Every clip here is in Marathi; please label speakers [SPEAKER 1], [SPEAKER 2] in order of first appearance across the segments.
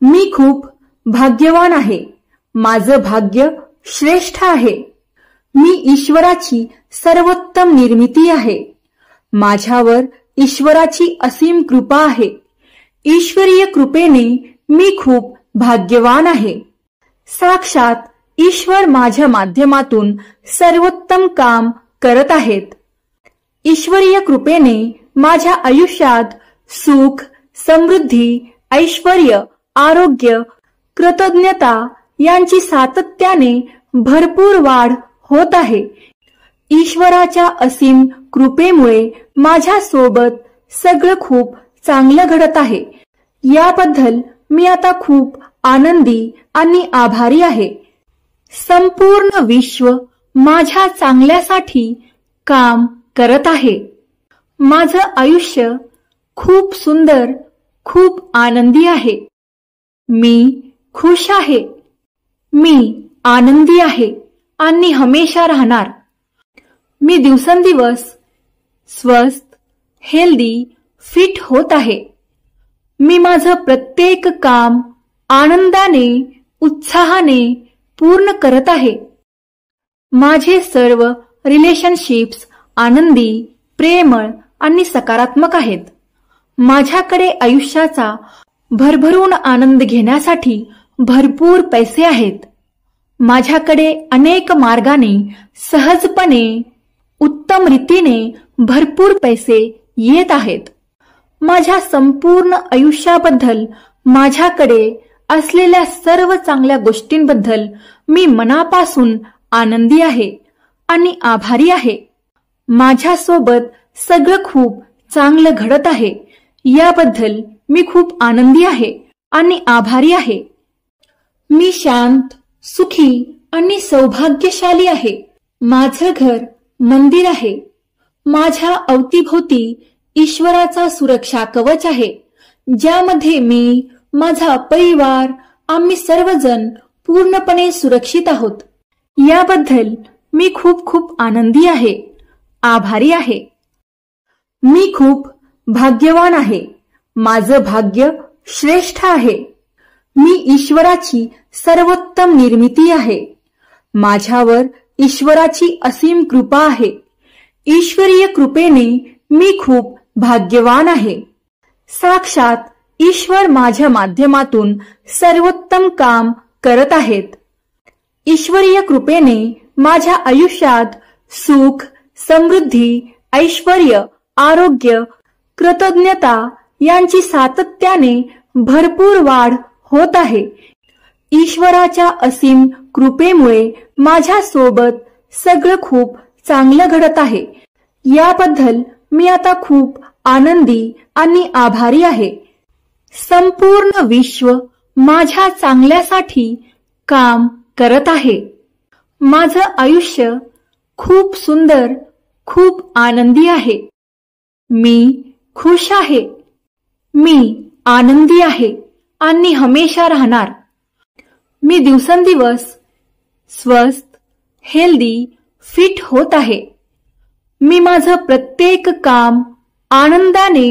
[SPEAKER 1] मी खूप भाग्यवान आहे. माझं भाग्य श्रेष्ठ आहे. मी ईश्वराची सर्वोत्तम निर्मिती आहे. माझ्यावर ईश्वराची असीम कृपा आहे. ईश्वरीय कृपेने मी खूप भाग्यवान आहे. साक्षात ईश्वर माझ्या माध्यमातून सर्वोत्तम काम करत आहेत. ईश्वरीय कृपेने माझ्या आयुष्यात सुख, समृद्धी, ऐश्वर्य, आरोग्य, कृतज्ञता यांची सातत्याने भरपूर वाढ होत आहे. ईश्वराच्या असीम कृपेमुळे माझ्या सोबत सगळं खूप चांगलं घडत आहे. याबद्दल मी आता खूप आनंदी आणि आभारी आहे. संपूर्ण विश्व माझ्या चांगल्यासाठी काम करत आहे. माझं आयुष्य खूप सुंदर, खूप आनंदी आहे. मी खुश आहे. मी आनंदी आहे आणि हमेशा राहणार. मी दिवसेंदिवस स्वस्थ, हेल्दी, फिट होत आहे. मी माझं प्रत्येक काम आनंदाने, उत्साहाने पूर्ण करत आहे. माझे सर्व रिलेशनशिप्स आनंदी, प्रेमळ आणि सकारात्मक आहेत. माझ्याकडे आयुष्याचा भरभरून आनंद घेण्यासाठी भरपूर पैसे आहेत. माझ्याकडे अनेक मार्गाने सहजपणे, उत्तम रीतीने भरपूर पैसे येत आहेत. माझ्या संपूर्ण आयुष्याबद्दल, माझ्याकडे असलेल्या सर्व चांगल्या गोष्टींबद्दल मी मनापासून आनंदी आहे आणि आभारी आहे. माझ्यासोबत सगळं खूप चांगलं घडत आहे. याबद्दल मी खूप आनंदी आहे आणि आभारी आहे. मी शांत, सुखी आणि सौभाग्यशाली आहे. माझं घर मंदिर आहे. माझ्या अवतीभोवती ईश्वराचा सुरक्षा कवच आहे, ज्यामध्ये मी, माझा परिवार, आम्ही सर्वजण पूर्णपणे सुरक्षित आहोत. याबद्दल मी खूप खूप आनंदी आहे, आभारी आहे. मी खूप भाग्यवान आहे. माझं भाग्य श्रेष्ठ आहे. मी ईश्वराची सर्वोत्तम निर्मिती आहे. माझ्यावर ईश्वराची असीम कृपा आहे. ईश्वरीय कृपेने मी खूप भाग्यवान आहे. साक्षात ईश्वर माझ्या माध्यमातून सर्वोत्तम काम करत आहेत. ईश्वरीय कृपेने माझ्या आयुष्यात सुख, समृद्धी, ऐश्वर्य, आरोग्य, कृतज्ञता यांची सातत्याने भरपूर वाढ होत आहे. ईश्वराच्या असीम कृपेमुळे माझ्या सोबत सगळं खूप चांगलं घडत आहे. याबद्दल मी आता खूप आनंदी आणि आभारी आहे. संपूर्ण विश्व माझ्या चांगल्यासाठी काम करत आहे. माझं आयुष्य खूप सुंदर, खूप आनंदी आहे. मी खुश आहे. मी आनंदी आहे आणि हमेशा राहणार. मी दिवसेंदिवस स्वस्थ, हेल्दी, फिट होत आहे. मी माझं प्रत्येक काम आनंदाने,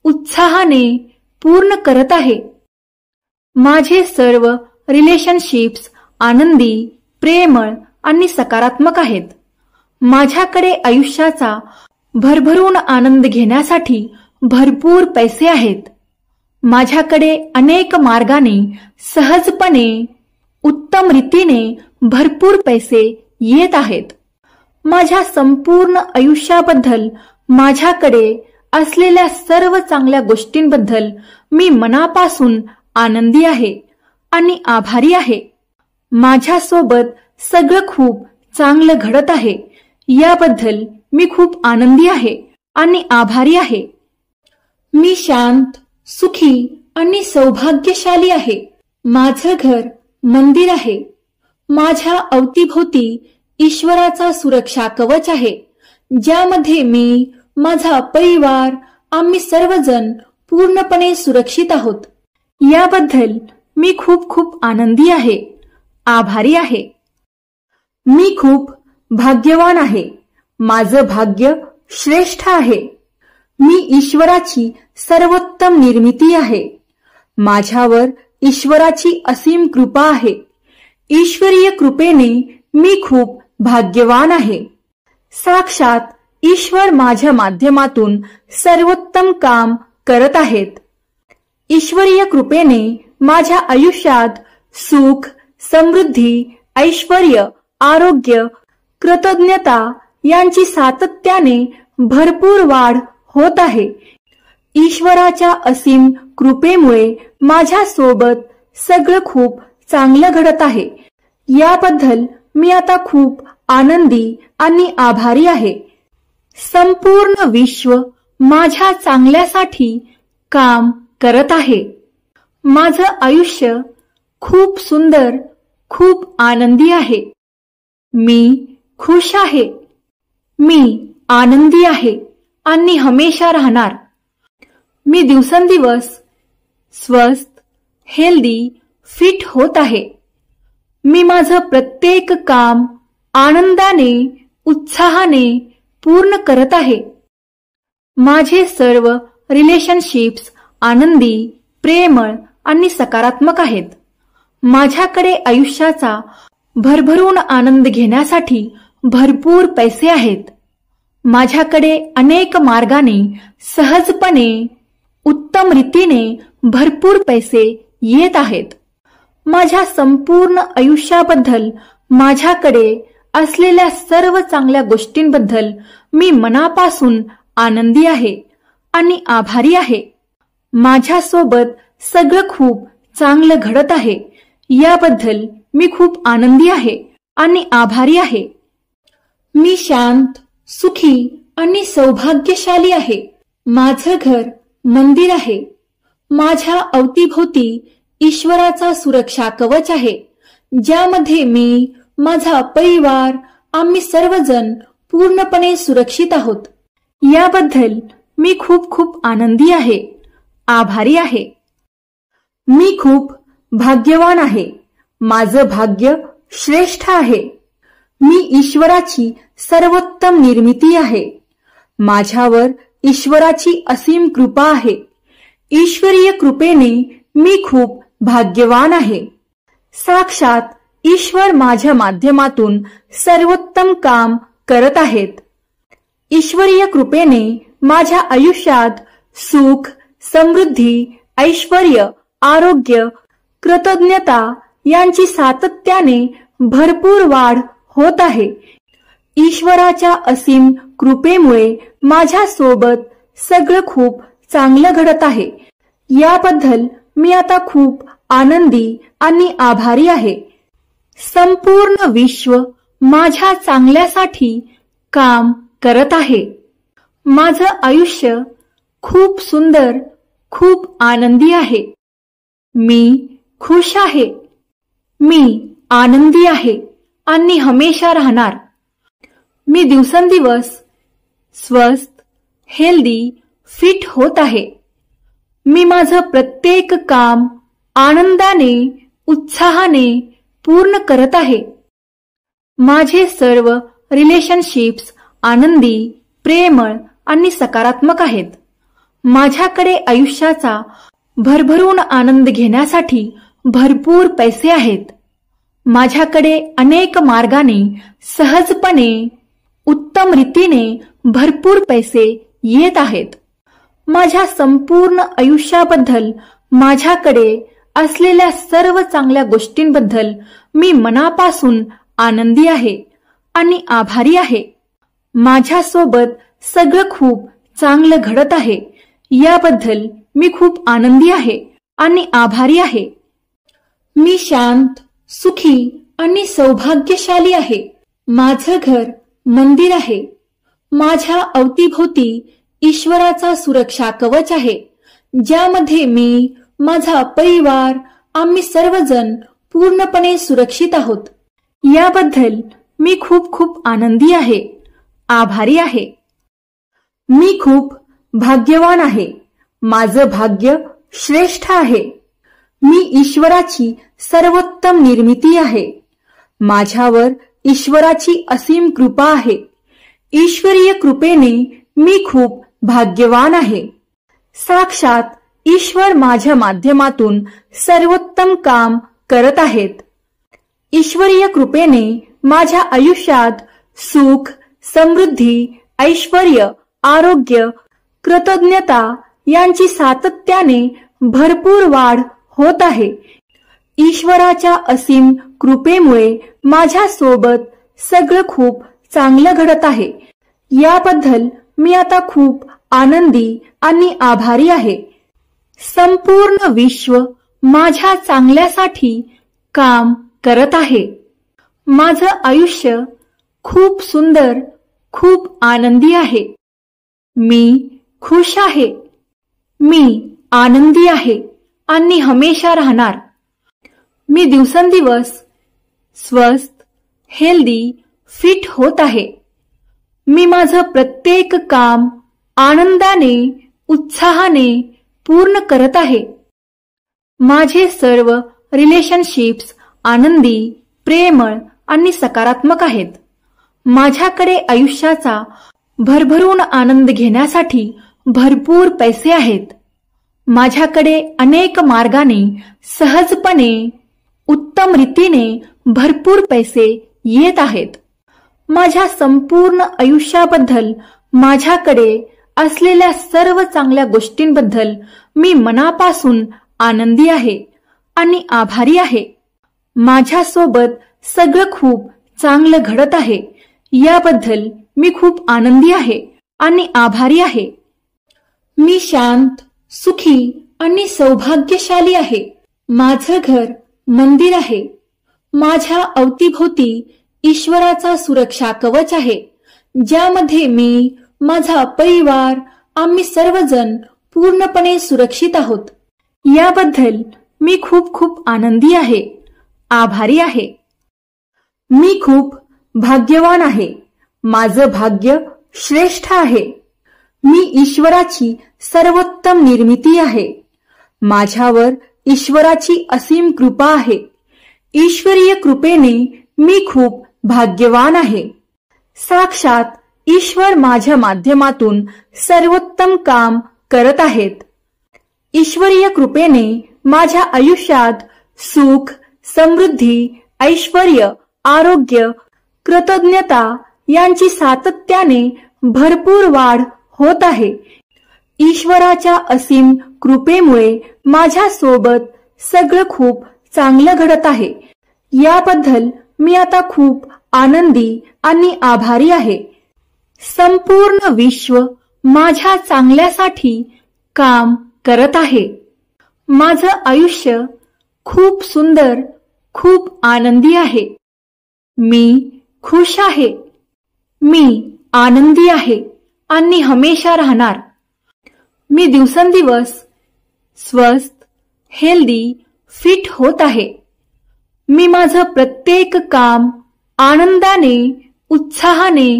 [SPEAKER 1] उत्साहाने पूर्ण करत आहे. माझे सर्व रिलेशनशिप्स आनंदी, प्रेमळ आणि सकारात्मक आहेत. माझ्याकडे आयुष्याचा भरभरून आनंद घेण्यासाठी भरपूर पैसे आहेत. माझ्याकडे अनेक मार्गाने सहजपणे, उत्तम रीतीने भरपूर पैसे येत आहेत. माझ्या संपूर्ण आयुष्याबद्दल, माझ्याकडे असलेल्या सर्व चांगल्या गोष्टींबद्दल मी मनापासून आनंदी आहे आणि आभारी आहे. माझ्यासोबत सगळं खूप चांगलं घडत आहे. याबद्दल मी खूप आनंदी आहे आणि आभारी आहे. मी शांत, सुखी आणि सौभाग्यशाली आहे. माझं घर मंदिर आहे. माझ्या अवतीभोवती ईश्वराचा सुरक्षा कवच आहे, ज्यामध्ये मी, माझा परिवार, आम्ही सर्वजण पूर्णपणे सुरक्षित आहोत. याबद्दल मी खूप खूप आनंदी आहे, आभारी आहे. मी खूप भाग्यवान आहे. माझं भाग्य श्रेष्ठ आहे. मी ईश्वराची सर्वोत्तम निर्मिती आहे. माझ्यावर ईश्वराची असीम कृपा आहे. ईश्वरीय कृपेने मी खूप भाग्यवान आहे. साक्षात ईश्वर माझ्या माध्यमातून सर्वोत्तम काम करत आहेत. ईश्वरीय कृपेने माझ्या आयुष्यात सुख, समृद्धी, ऐश्वर्य, आरोग्य, कृतज्ञता यांची सातत्याने भरपूर वाढ होत आहे. ईश्वराच्या असीम कृपेमुळे माझ्या सोबत सगळं खूप चांगलं घडत आहे. याबद्दल मी आता खूप आनंदी आणि आभारी आहे. संपूर्ण विश्व माझ्या चांगल्यासाठी काम करत आहे. माझं आयुष्य खूप सुंदर, खूप आनंदी आहे. मी खुश आहे. मी आनंदी आहे आणि हमेशा राहणार. मी दिवसेंदिवस स्वस्थ, हेल्दी, फिट होत आहे. मी माझं प्रत्येक काम आनंदाने, उत्साहाने पूर्ण करत आहे. माझे सर्व रिलेशनशिप्स आनंदी, प्रेमळ आणि सकारात्मक आहेत. माझ्याकडे आयुष्याचा भरभरून आनंद घेण्यासाठी भरपूर पैसे आहेत. माझ्याकडे अनेक मार्गाने, सहजपणे, उत्तम रीतीने भरपूर पैसे येत आहेत. माझ्या संपूर्ण आयुष्याबद्दल, माझ्याकडे असलेल्या सर्व चांगल्या गोष्टींबद्दल मी मनापासून आनंदी आहे आणि आभारी आहे. माझ्यासोबत सगळं खूप चांगलं घडत आहे. याबद्दल मी खूप आनंदी आहे आणि आभारी आहे. मी शांत, सुखी आणि सौभाग्यशाली आहे. माझं घर मंदिर आहे. माझ्या अवतीभोवती ईश्वराचा सुरक्षा कवच आहे, ज्यामध्ये मी, माझा परिवार, आम्ही सर्वजण पूर्णपणे सुरक्षित आहोत. याबद्दल मी खूप खूप आनंदी आहे, आभारी आहे. मी खूप भाग्यवान आहे. माझं भाग्य श्रेष्ठ आहे. मी ईश्वराची सर्वोत्तम निर्मिती आहे. माझ्यावर ईश्वराची असीम कृपा आहे. ईश्वरीय कृपेने मी खूप भाग्यवान आहे. साक्षात ईश्वर माझ्या माध्यमातून सर्वोत्तम काम करत आहेत. ईश्वरीय कृपेने माझ्या आयुष्यात सुख, समृद्धी, ऐश्वर्य, आरोग्य, कृतज्ञता यांची सातत्याने भरपूर वाढ होत आहे. ईश्वराच्या असीम कृपेमुळे माझ्या सोबत सगळं खूप चांगलं घडत आहे. याबद्दल मी आता खूप आनंदी आणि आभारी आहे. संपूर्ण विश्व माझ्या चांगल्यासाठी काम करत आहे. माझं आयुष्य खूप सुंदर, खूप आनंदी आहे. मी खुश आहे. मी आनंदी आहे आणि हमेशा राहणार. मी दिवसेंदिवस स्वस्थ, हेल्दी, फिट होत आहे. मी माझं प्रत्येक काम आनंदाने, उत्साहाने पूर्ण करत आहे. माझे सर्व रिलेशनशिप्स आनंदी, प्रेमळ आणि सकारात्मक आहेत. माझ्याकडे आयुष्याचा भरभरून आनंद घेण्यासाठी भरपूर पैसे आहेत. माझ्याकडे अनेक मार्गाने, सहजपणे, उत्तम रीतीने भरपूर पैसे येत आहेत. माझ्या संपूर्ण आयुष्याबद्दल, माझ्याकडे असलेल्या सर्व चांगल्या गोष्टींबद्दल मी मनापासून आनंदी आहे आणि आभारी आहे. माझ्यासोबत सगळं खूप चांगलं घडत आहे. याबद्दल मी खूप आनंदी आहे आणि आभारी आहे. मी शांत, सुखी आणि सौभाग्यशाली आहे. माझं घर मंदिर आहे. माझ्या अवतीभोवती ईश्वराचा सुरक्षा कवच आहे, ज्यामध्ये मी, माझा परिवार, आम्ही सर्वजण पूर्णपणे सुरक्षित आहोत. याबद्दल मी खूप खूप आनंदी आहे, आभारी आहे. मी खूप भाग्यवान आहे. माझं भाग्य श्रेष्ठ आहे. मी ईश्वराची सर्वोत्तम निर्मिती आहे. माझ्यावर ईश्वराची असीम कृपा आहे. ईश्वरीय कृपेने मी खूप भाग्यवान आहे. साक्षात ईश्वर माझ्या माध्यमातून सर्वोत्तम काम करत आहेत. ईश्वरीय कृपेने माझ्या आयुष्यात सुख, समृद्धी, ऐश्वर्य, आरोग्य, कृतज्ञता यांची सातत्याने भरपूर वाढ होत आहे. ईश्वराच्या असीम कृपेमुळे माझ्या सोबत सगळं खूप चांगलं घडत आहे. याबद्दल मी आता खूप आनंदी आणि आभारी आहे. संपूर्ण विश्व माझ्या चांगल्यासाठी काम करत आहे. माझं आयुष्य खूप सुंदर, खूप आनंदी आहे. मी खुश आहे. मी आनंदी आहे आणि हमेशा राहणार. मी दिवसेंदिवस स्वस्थ, हेल्दी, फिट होत आहे. मी माझं प्रत्येक काम आनंदाने, उत्साहाने पूर्ण करत आहे. माझे सर्व रिलेशनशिप्स आनंदी, प्रेमळ आणि सकारात्मक आहेत. माझ्याकडे आयुष्याचा भरभरून आनंद घेण्यासाठी भरपूर पैसे आहेत. माझ्याकडे अनेक मार्गाने, सहजपणे, उत्तम रीतीने भरपूर पैसे येत आहेत. माझ्या संपूर्ण आयुष्याबद्दल, माझ्याकडे असलेल्या सर्व चांगल्या गोष्टींबद्दल मी मनापासून आनंदी आहे आणि आभारी आहे. माझ्यासोबत सगळं खूप चांगलं घडत आहे. याबद्दल मी खूप आनंदी आहे आणि आभारी आहे. मी शांत, सुखी आणि सौभाग्यशाली आहे. माझं घर मंदिर आहे. माझ्या अवतीभोवती ईश्वराचा सुरक्षा कवच आहे, ज्यामध्ये मी, माझा परिवार, आम्ही सर्वजण पूर्णपणे सुरक्षित आहोत. याबद्दल मी खूप खूप आनंदी आहे, आभारी आहे. मी खूप भाग्यवान आहे. माझं भाग्य श्रेष्ठ आहे. मी ईश्वराची सर्वोत्तम निर्मिती आहे. माझ्यावर ईश्वराची असीम कृपा आहे. ईश्वरीय कृपेने मी खूप भाग्यवान आहे. साक्षात ईश्वर माझ्या माध्यमातून सर्वोत्तम काम करत आहेत. ईश्वरीय कृपेने माझ्या आयुष्यात सुख, समृद्धी, ऐश्वर्य, आरोग्य, कृतज्ञता यांची सातत्याने भरपूर वाढ होत आहे. ईश्वराच्या असीम कृपेमुळे माझ्या सोबत सगळं खूप चांगलं घडत आहे. याबद्दल मी आता खूप आनंदी आणि आभारी आहे. संपूर्ण विश्व माझ्या चांगल्यासाठी काम करत आहे. माझं आयुष्य खूप सुंदर, खूप आनंदी आहे. मी खुश आहे. मी आनंदी आहे आणि हमेशा राहणार. मी दिवसेंदिवस स्वस्थ, हेल्दी, फिट होत आहे. मी माझं प्रत्येक काम आनंदाने, उत्साहाने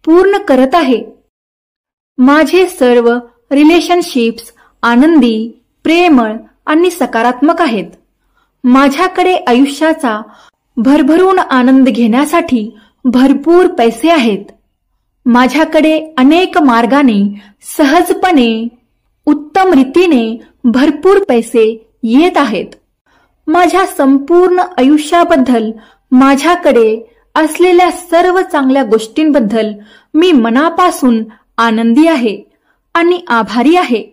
[SPEAKER 1] पूर्ण करत आहे. माझे सर्व रिलेशनशिप्स आनंदी, प्रेमळ आणि सकारात्मक आहेत. माझ्याकडे आयुष्याचा भरभरून आनंद घेण्यासाठी भरपूर पैसे आहेत. माझ्याकडे अनेक मार्गाने, सहजपणे, उत्तम रीतीने भरपूर पैसे येत आहेत. माझ्या संपूर्ण आयुष्याबद्दल, माझ्याकडे असलेल्या सर्व चांगल्या गोष्टींबद्दल मी मनापासून आनंदी आहे आणि आभारी आहे.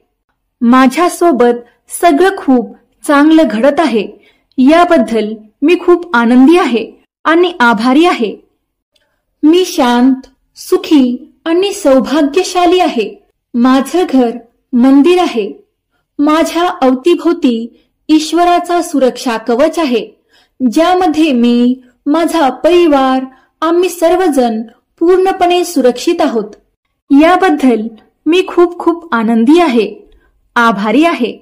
[SPEAKER 1] माझ्यासोबत सगळं खूप चांगलं घडत आहे. याबद्दल मी खूप आनंदी आहे आणि आभारी आहे. मी शांत, सुखी आणि सौभाग्यशाली आहे. माझं घर मंदिर आहे. माझ्या अवतीभोवती ईश्वराचा सुरक्षा कवच आहे, ज्यामध्ये मी, माझा परिवार, आम्ही सर्वजण पूर्णपणे सुरक्षित आहोत. याबद्दल मी खूप खूप आनंदी आहे, आभारी आहे.